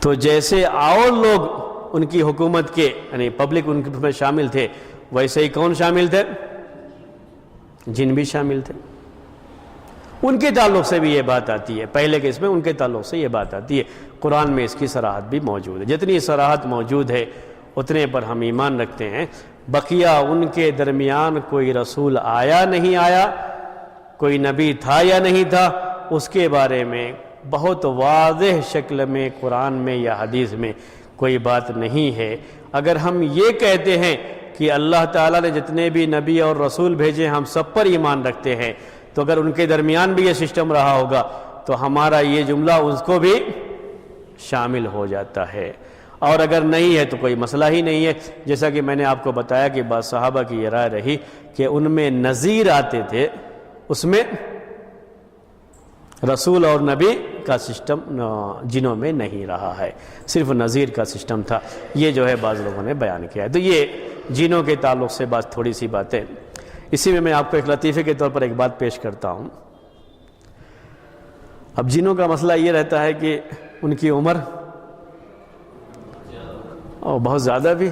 تو جیسے اور لوگ ان کی حکومت کے یعنی پبلک ان میں شامل تھے، ویسے ہی کون شامل تھے؟ جن بھی شامل تھے۔ ان کے تعلق سے بھی یہ بات آتی ہے، پہلے کے اس میں ان کے تعلق سے یہ بات آتی ہے۔ قرآن میں اس کی صراحت بھی موجود ہے، جتنی صراحت موجود ہے اتنے پر ہم ایمان رکھتے ہیں۔ بقیہ ان کے درمیان کوئی رسول آیا نہیں آیا، کوئی نبی تھا یا نہیں تھا، اس کے بارے میں بہت واضح شکل میں قرآن میں یا حدیث میں کوئی بات نہیں ہے۔ اگر ہم یہ کہتے ہیں کہ اللہ تعالیٰ نے جتنے بھی نبی اور رسول بھیجے ہم سب پر ایمان رکھتے ہیں، تو اگر ان کے درمیان بھی یہ سسٹم رہا ہوگا تو ہمارا یہ جملہ اس کو بھی شامل ہو جاتا ہے، اور اگر نہیں ہے تو کوئی مسئلہ ہی نہیں ہے۔ جیسا کہ میں نے آپ کو بتایا کہ بعض صحابہ کی یہ رائے رہی کہ ان میں نذیر آتے تھے، اس میں رسول اور نبی کا سسٹم جنوں میں نہیں رہا ہے، صرف نذیر کا سسٹم تھا۔ یہ جو ہے بعض لوگوں نے بیان کیا ہے۔ تو یہ جنوں کے تعلق سے بات تھوڑی سی باتیں، اسی میں آپ کو ایک لطیفے کے طور پر ایک بات پیش کرتا ہوں۔ اب جنوں کا مسئلہ یہ رہتا ہے کہ ان کی عمر اور بہت زیادہ بھی،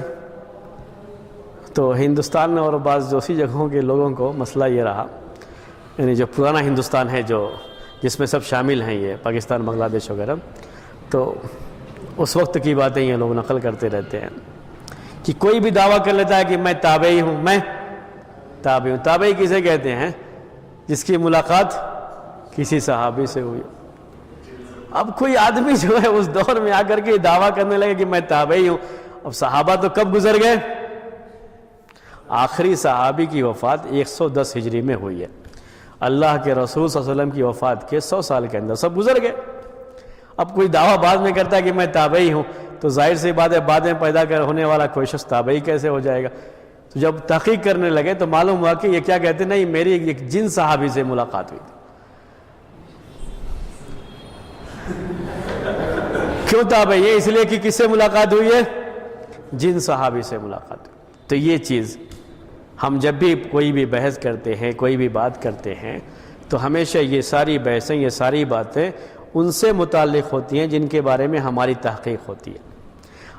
تو ہندوستان میں اور بعض دوسری جگہوں کے لوگوں کو مسئلہ یہ رہا، یعنی جو پرانا ہندوستان ہے جس میں سب شامل ہیں، یہ پاکستان، بنگلہ دیش وغیرہ، تو اس وقت کی باتیں یہ لوگ نقل کرتے رہتے ہیں کہ کوئی بھی دعویٰ کر لیتا ہے کہ میں تابعی ہوں، میں تابعی ہوں۔ تابعی کسے کہتے ہیں؟ جس کی ملاقات کسی صحابی سے ہوئی۔ اب کوئی آدمی جو ہے اس دور میں آ کر کے دعویٰ کرنے لگے کہ میں تابعی ہوں، اب صحابہ تو کب گزر گئے؟ آخری صحابی کی وفات 110 ہجری میں ہوئی ہے، اللہ کے رسول صلی اللہ علیہ وسلم کی وفات کے 100 سال کے اندر سب گزر گئے۔ اب کوئی دعویٰ بعد میں کرتا ہے کہ میں تابعی ہوں، تو ظاہر سی بات ہے بعد میں پیدا ہونے والا کوئی شخص تابعی کیسے ہو جائے گا؟ تو جب تحقیق کرنے لگے تو معلوم ہوا کہ یہ کیا کہتے ہیں، نہیں میری ایک جن صحابی سے ملاقات ہوئی تھی۔ کیوں تابعی ہے؟ اس لیے کہ کس سے ملاقات ہوئی ہے؟ جن صحابی سے ملاقات ہوئی۔ تو یہ چیز ہم جب بھی کوئی بھی بحث کرتے ہیں، کوئی بھی بات کرتے ہیں، تو ہمیشہ یہ ساری بحثیں، یہ ساری باتیں ان سے متعلق ہوتی ہیں جن کے بارے میں ہماری تحقیق ہوتی ہے۔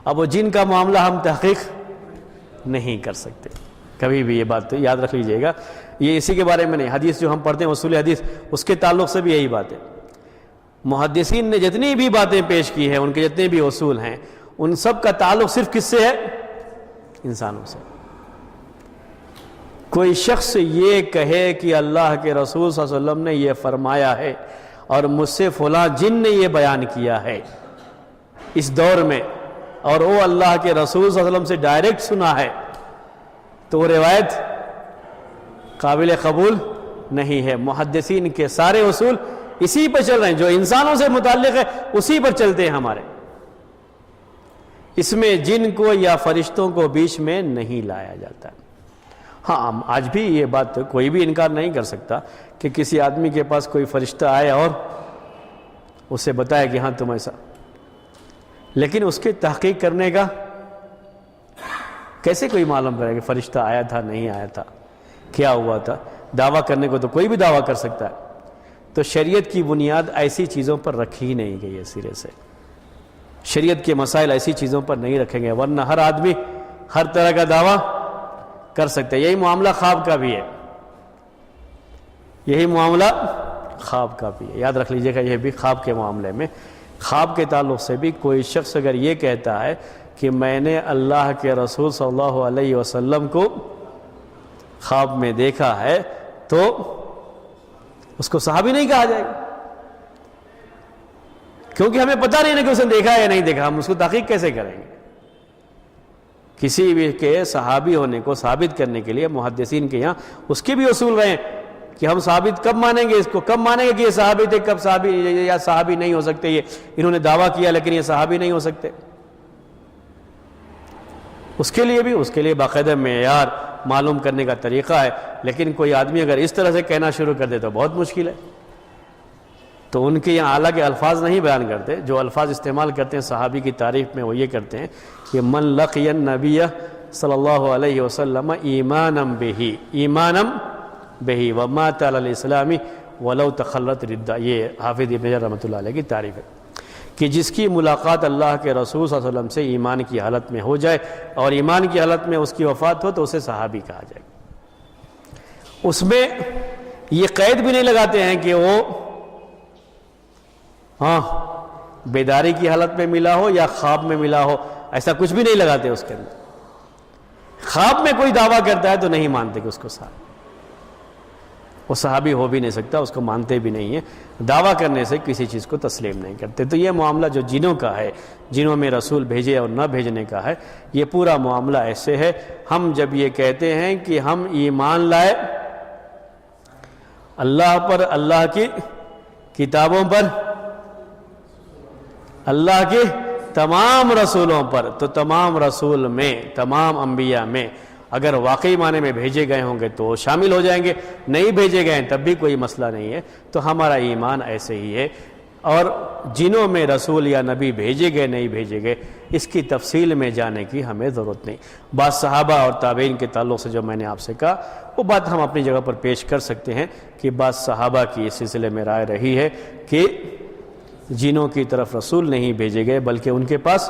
اب وہ جن کا معاملہ ہم تحقیق نہیں کر سکتے، کبھی بھی یہ بات یاد رکھ لیجئے گا۔ یہ اسی کے بارے میں نہیں، حدیث جو ہم پڑھتے ہیں اصول حدیث، اس کے تعلق سے بھی یہی بات ہے۔ محدثین نے جتنی بھی باتیں پیش کی ہیں، ان کے جتنے بھی اصول ہیں، ان سب کا تعلق صرف کس سے ہے؟ انسانوں سے۔ کوئی شخص یہ کہے کہ اللہ کے رسول صلی اللہ علیہ وسلم نے یہ فرمایا ہے اور مجھ سے فلاں جن نے یہ بیان کیا ہے اس دور میں، اور وہ اللہ کے رسول صلی اللہ علیہ وسلم سے ڈائریکٹ سنا ہے، تو وہ روایت قابل قبول نہیں ہے۔ محدثین کے سارے اصول اسی پر چل رہے ہیں، جو انسانوں سے متعلق ہے اسی پر چلتے ہیں ہمارے، اس میں جن کو یا فرشتوں کو بیچ میں نہیں لایا جاتا۔ ہاں آج بھی یہ بات کوئی بھی انکار نہیں کر سکتا کہ کسی آدمی کے پاس کوئی فرشتہ آئے اور اسے بتایا کہ ہاں تم ایسا، لیکن اس کی تحقیق کرنے کا کیسے کوئی معلوم کرے کہ فرشتہ آیا تھا نہیں آیا تھا، کیا ہوا تھا؟ دعویٰ کرنے کو تو کوئی بھی دعویٰ کر سکتا ہے۔ تو شریعت کی بنیاد ایسی چیزوں پر رکھی ہی نہیں گئی ہے سرے سے، شریعت کے مسائل ایسی چیزوں پر نہیں رکھیں گے، ورنہ ہر آدمی ہر طرح کا دعویٰ کر سکتے ہیں۔ یہی معاملہ خواب کا بھی ہے، یہی معاملہ خواب کا بھی ہے، یاد رکھ لیجئے گا۔ یہ بھی خواب کے معاملے میں، خواب کے تعلق سے بھی کوئی شخص اگر یہ کہتا ہے کہ میں نے اللہ کے رسول صلی اللہ علیہ وسلم کو خواب میں دیکھا ہے، تو اس کو صحابی نہیں کہا جائے گا، کیونکہ ہمیں پتہ نہیں ہے کہ اس نے دیکھا ہے یا نہیں دیکھا، ہم اس کو تحقیق کیسے کریں گے؟ کسی بھی کے صحابی ہونے کو ثابت کرنے کے لیے محدثین کے یہاں اس کے بھی اصول رہے ہیں کہ ہم ثابت کب مانیں گے، اس کو کب مانیں گے کہ یہ صحابی تھے، کب صحابی یا صحابی نہیں ہو سکتے، یہ انہوں نے دعویٰ کیا لیکن یہ صحابی نہیں ہو سکتے۔ اس کے لیے باقاعدہ معیار معلوم کرنے کا طریقہ ہے، لیکن کوئی آدمی اگر اس طرح سے کہنا شروع کر دے تو بہت مشکل ہے۔ تو ان کے یہاں اعلیٰ کے الفاظ نہیں بیان کرتے، جو الفاظ استعمال کرتے ہیں صحابی کی تعریف میں وہ یہ کرتے ہیں کہ من لقی النبی صلی اللہ علیہ وسلم ایمانا بہی ومات علی الاسلام ولو تخلت ردہ۔ یہ حافظ ابن حجر رحمۃ اللہ علیہ کی تعریف ہے کہ جس کی ملاقات اللہ کے رسول صلی اللہ علیہ وسلم سے ایمان کی حالت میں ہو جائے اور ایمان کی حالت میں اس کی وفات ہو تو اسے صحابی کہا جائے گا۔ اس میں یہ قید بھی نہیں لگاتے ہیں کہ وہ بیداری کی حالت میں ملا ہو یا خواب میں ملا ہو، ایسا کچھ بھی نہیں لگاتے اس کے اندر۔ خواب میں کوئی دعویٰ کرتا ہے تو نہیں مانتے کہ اس کو صحابی، وہ صحابی ہو بھی نہیں سکتا، اس کو مانتے بھی نہیں ہیں، دعویٰ کرنے سے کسی چیز کو تسلیم نہیں کرتے۔ تو یہ معاملہ جو جنوں کا ہے، جنوں میں رسول بھیجے اور نہ بھیجنے کا ہے، یہ پورا معاملہ ایسے ہے۔ ہم جب یہ کہتے ہیں کہ ہم ایمان لائے اللہ پر، اللہ کی کتابوں پر، اللہ کے تمام رسولوں پر، تو تمام رسول میں، تمام انبیاء میں اگر واقعی معنی میں بھیجے گئے ہوں گے تو وہ شامل ہو جائیں گے، نہیں بھیجے گئے ہیں تب بھی کوئی مسئلہ نہیں ہے۔ تو ہمارا ایمان ایسے ہی ہے، اور جنوں میں رسول یا نبی بھیجے گئے نہیں بھیجے گئے اس کی تفصیل میں جانے کی ہمیں ضرورت نہیں۔ بعض صحابہ اور تابعین کے تعلق سے جو میں نے آپ سے کہا وہ بات ہم اپنی جگہ پر پیش کر سکتے ہیں کہ بعض صحابہ کی اس سلسلے میں رائے رہی ہے کہ جنوں کی طرف رسول نہیں بھیجے گئے بلکہ ان کے پاس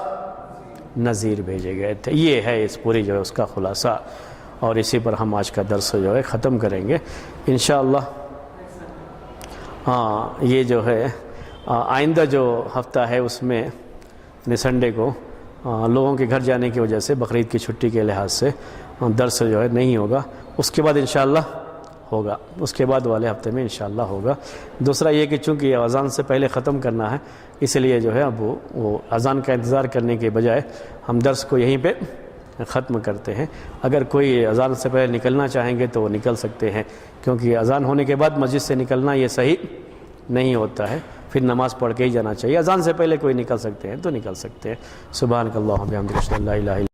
نذیر بھیجے گئے تھے۔ یہ ہے اس پوری جو ہے اس کا خلاصہ، اور اسی پر ہم آج کا درس جو ہے ختم کریں گے انشاءاللہ۔ ہاں، یہ جو ہے آئندہ جو ہفتہ ہے اس میں سنڈے کو لوگوں کے گھر جانے کی وجہ سے بقرعید کی چھٹی کے لحاظ سے درس جو ہے نہیں ہوگا، اس کے بعد انشاءاللہ ہوگا، اس کے بعد والے ہفتے میں انشاءاللہ ہوگا۔ دوسرا یہ کہ چونکہ اذان سے پہلے ختم کرنا ہے اس لیے جو ہے اب وہ اذان کا انتظار کرنے کے بجائے ہم درس کو یہیں پہ ختم کرتے ہیں۔ اگر کوئی اذان سے پہلے نکلنا چاہیں گے تو وہ نکل سکتے ہیں، کیونکہ اذان ہونے کے بعد مسجد سے نکلنا یہ صحیح نہیں ہوتا ہے، پھر نماز پڑھ کے ہی جانا چاہیے۔ اذان سے پہلے کوئی نکل سکتے ہیں تو نکل سکتے ہیں۔ سبحانک اللہم و بحمدک اشہد ان لا الہ الا